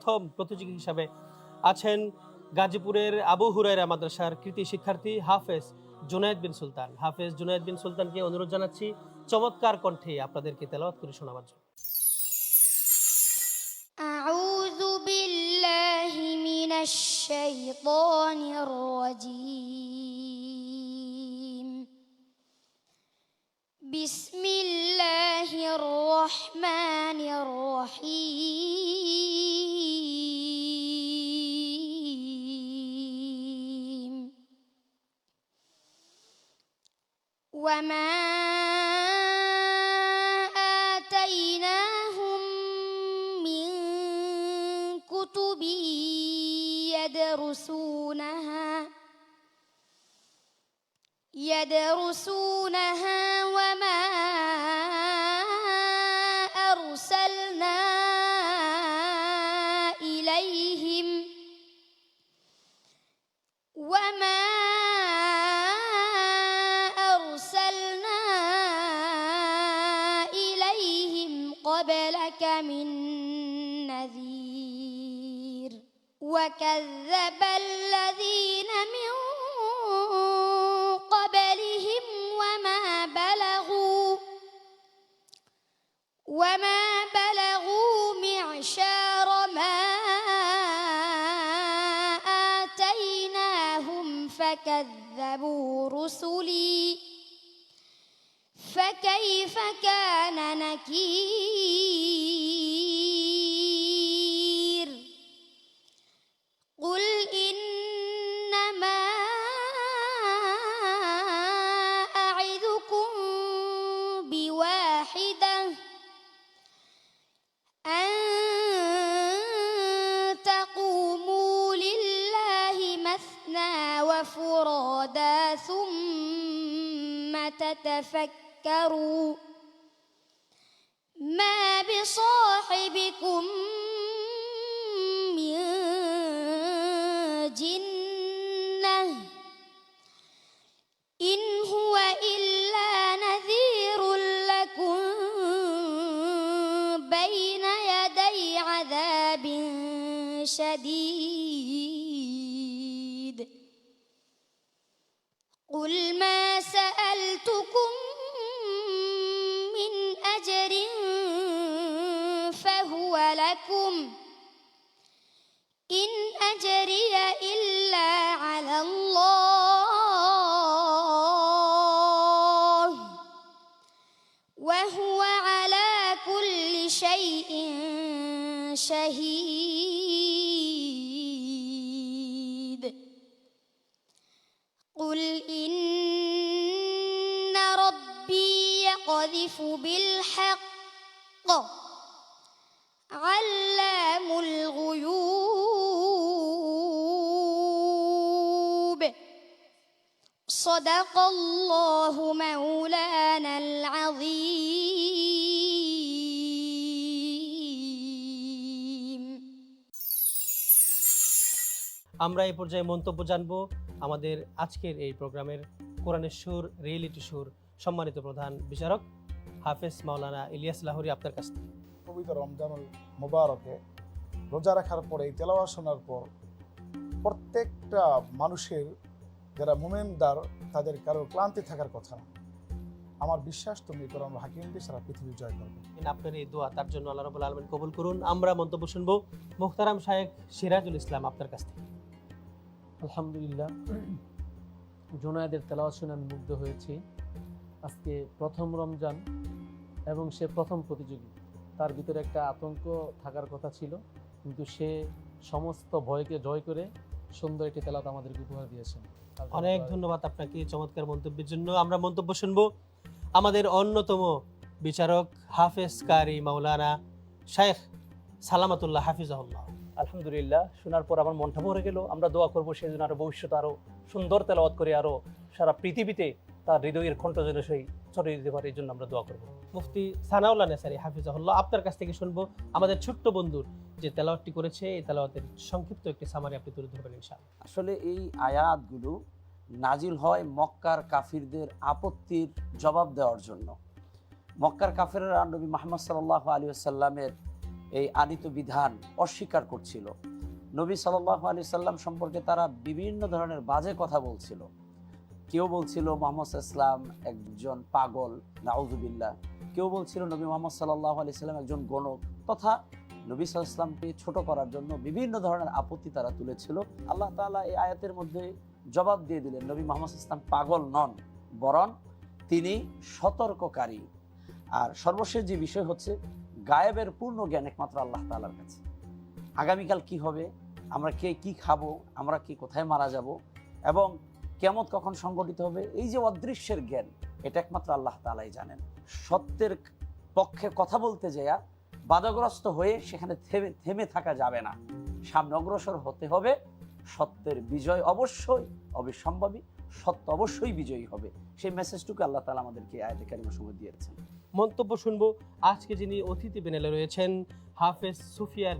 প্রথম প্রতিযোগী হিসাবে আছেন গাজীপুরের আবু হুরায়রা মাদ্রাসার কৃতি শিক্ষার্থী হাফেজ জুনায়েদ বিন সুলতান। হাফেজ জুনায়েদ বিন সুলতানকে অনুরোধ জানাচ্ছি চমৎকার কণ্ঠে আপনাদেরকে তেলাওয়াত করে শোনাবার জন্য। أعوذ بالله من الشيطان الرجيم بسم الله الرحمن الرحيم وما آتيناهم من كتب يدرسونها وما أرسلنا إليهم قبلك من نذير وكذب الذين من قبلهم وما بلغوا معشار ما آتيناهم فكذبوا رسلي فكيف كان نكير قل إنما أعظكم بواحدة أن تقوموا لله مثنى وفرادا ثم تتفكروا ما بصاحبكم من جنة إن هو إلا نذير لكم بين يدي عذاب شديد قل ما سألتكم من أجر فهو لكم إن أجري إلا على الله وهو على كل شيء شهيد قل إن ربي يقذف بالحق علام الغيوب صدق الله مولانا العظيم আমরা এই পর্যায়ে মন্তব্য জানবো আমাদের আজকের এই প্রোগ্রামের কোরআনের সুর রিয়েলিটি সুর সম্মানিত প্রধান বিচারক হাফেজ মাওলানা ইলিয়াস লাহোরী আপনার কাছ থেকে। পবিত্র রমজানুল মুবারকে রোজা রাখার পরে তেলাওয়াত শোনার পর প্রত্যেকটা মানুষের যারা মুমিনদার তাদের কারো ক্লান্তি থাকার কথা না। আমার বিশ্বাস তুমি কোরআন হাকিম দিয়ে সারা পৃথিবী জয় করবে। আপনার এই দোয়া তার জন্য আল্লাহ রাব্বুল আলামিন কবুল করুন। আমরা মন্তব্য শুনবো মুহতারাম শায়েখ সিরাজুল ইসলাম আপনার কাছ থেকে। আলহামদুলিল্লাহ, জুনায়েদের তেলাওয়াত শুনে আমি মুগ্ধ হয়েছি। আজকে প্রথম রমজান এবং সে প্রথম প্রতিযোগী, তার ভিতরে একটা আতঙ্ক থাকার কথা ছিল, কিন্তু সে সমস্ত ভয়কে জয় করে সুন্দর একটি তেলাওয়াত আমাদেরকে উপহার দিয়েছেন। অনেক ধন্যবাদ আপনাকে চমৎকার মন্তব্যের জন্য। আমরা মন্তব্য শুনবো আমাদের অন্যতম বিচারক হাফেজ কারি মাওলানা শায়েখ সালামাতুল্লাহ হাফিজাহুল্লাহ। আলহামদুলিল্লাহ, শোনার পর আমার মনটা ভরে গেল। আমরা দোয়া করবো সেই জন্য আরো ভবিষ্যতে আরো সুন্দর তেলাওয়াত করে আরো সারা পৃথিবীতে তার হৃদয়ের কণ্ঠ যেন সেই ছড়িয়ে দিতে পারে, এই জন্য আমরা দোয়া করবো। মুফতি সানাউল্লাহ নেসারি হাফিজাহুল্লাহ আপনার কাছ থেকে শুনবো আমাদের ছোট্ট বন্ধুর যে তেলাওয়াতটি করেছে, এই তেলাওয়াতের সংক্ষিপ্ত একটি সামারি আপনি তুলে ধরবেন ইনশাআল্লাহ। আসলে এই আয়াতগুলো নাজিল হয় মক্কার কাফিরদের আপত্তির জবাব দেওয়ার জন্য। মক্কার কাফিররা নবী মুহাম্মদ সাল্লাল্লাহু আলাইহি ওয়াসাল্লামের এই আনিত বিধান অস্বীকার করছিল। নবী সাল্লাল্লাহু আলাইহি সাল্লাম সম্পর্কে তারা বিভিন্ন ধরনের বাজে কথা বলছিল। কেউ বলছিল মুহাম্মদ ইসলাম একজন পাগল, নাউজুবিল্লাহ। কেউ বলছিল নবী মুহাম্মদ সাল্লাল্লাহু আলাইহি সাল্লাম একজন গণক, তথা নবী সাল্লাল্লাহু আলাইহি সাল্লামকে ছোট করার জন্য বিভিন্ন ধরনের আপত্তি তারা তুলেছিল। আল্লাহ তাআলা এই আয়াতের মধ্যে জবাব দিয়ে দিলেন, নবী মুহাম্মদ ইসলাম পাগল নন, বরং তিনি সতর্ককারী। আর সর্বশেষ যে বিষয় হচ্ছে, গায়েবের পূর্ণ জ্ঞান একমাত্র আল্লাহ তাআলার কাছে। আগামীকাল কি হবে, আমরা কে কি খাবো, আমরা কি কোথায় মারা যাব, এবং কিয়ামত কখন সংঘটিত হবে, এই যে অদৃশ্যের জ্ঞান, এটা একমাত্র আল্লাহ তাআলাই জানেন। সত্যের পক্ষে কথা বলতে যায়া বাধাগ্রস্ত হয়ে সেখানে থেমে থাকা যাবে না, সামনে অগ্রসর হতে হবে। সত্যের বিজয় অবশ্যই অবিসম্ভাবী, সত্য অবশ্যই বিজয়ী হবে। সেই মেসেজটুকু আল্লাহ তাআলা আমাদেরকে আয়াতে কারিমার সময় দিয়েছেন। মন্তব্য শুনবো। আজকে যিনি অতিথি প্যানেলে রয়েছেন হাফেজ সুফিয়ান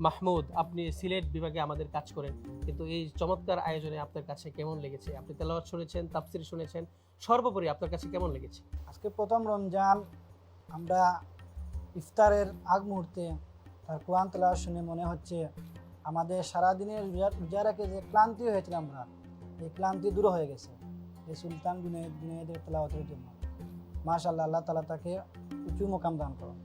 মাহমুদ, আপনি সিলেট বিভাগে আমাদের কাজ করেন, কিন্তু এই চমৎকার আয়োজনে আপনার কাছে কেমন লেগেছে? আপনি তেলাওয়াত শুনেছেন, তাফসীর শুনেছেন, সর্বোপরি আপনার কাছে কেমন লেগেছে? আজকে প্রথম রমজান, আমরা ইফতারের আগ মুহূর্তে তার কোরআন তেলাওয়াত শুনে মনে হচ্ছে আমাদের সারাদিনের রোজা রেখে যে ক্লান্তি হয়েছিল, আমরা এই ক্লান্তি দূর হয়ে গেছে এই সুলতান জুনায়েদের তেলাওয়াতের জন্য। মাশাআল্লাহ, আল্লাহ তাআলা তাকে উঁচু মোকাম দান করুন।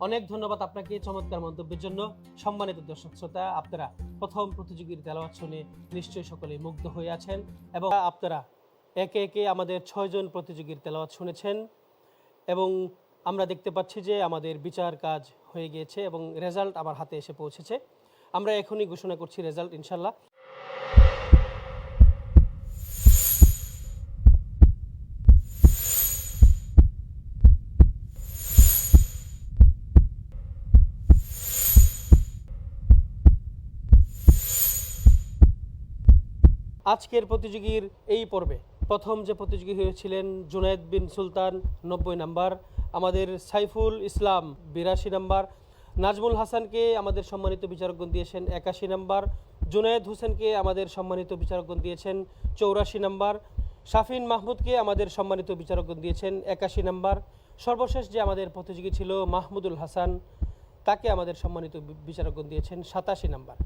অনেক ধন্যবাদ আপনাকে চমৎকার মন্তব্যের জন্য। সম্মানিত দর্শক শ্রোতা, আপনারা প্রথম প্রতিযোগীর তেলাওয়াত শুনে নিশ্চয়ই সকলে মুগ্ধ হয়ে আছেন, এবং আপনারা একে একে আমাদের 6 জন প্রতিযোগীর তেলাওয়াত শুনেছেন, এবং আমরা দেখতে পাচ্ছি যে আমাদের বিচার কাজ হয়ে গিয়েছে এবং রেজাল্ট আমার হাতে এসে পৌঁছেছে। আমরা এখনই ঘোষণা করছি রেজাল্ট ইনশাল্লাহ। আজকের প্রতিযোগীর এই পর্বে প্রথম যে প্রতিযোগী হয়েছিলেন জুনায়েদ বিন সুলতান 90 নাম্বার, আমাদের সাইফুল ইসলাম 82 নাম্বার, নাজমুল হাসানকে আমাদের সম্মানিত বিচারকগণ দিয়েছেন 81 নাম্বার, জুনায়েদ হোসেনকে আমাদের সম্মানিত বিচারকগণ দিয়েছেন 84 নাম্বার, শাফিন মাহমুদকে আমাদের সম্মানিত বিচারকগণ দিয়েছেন 81 নাম্বার। সর্বশেষ যে আমাদের প্রতিযোগী ছিল মাহমুদুল হাসান, তাকে আমাদের সম্মানিত বিচারকগণ দিয়েছেন 87 নাম্বার।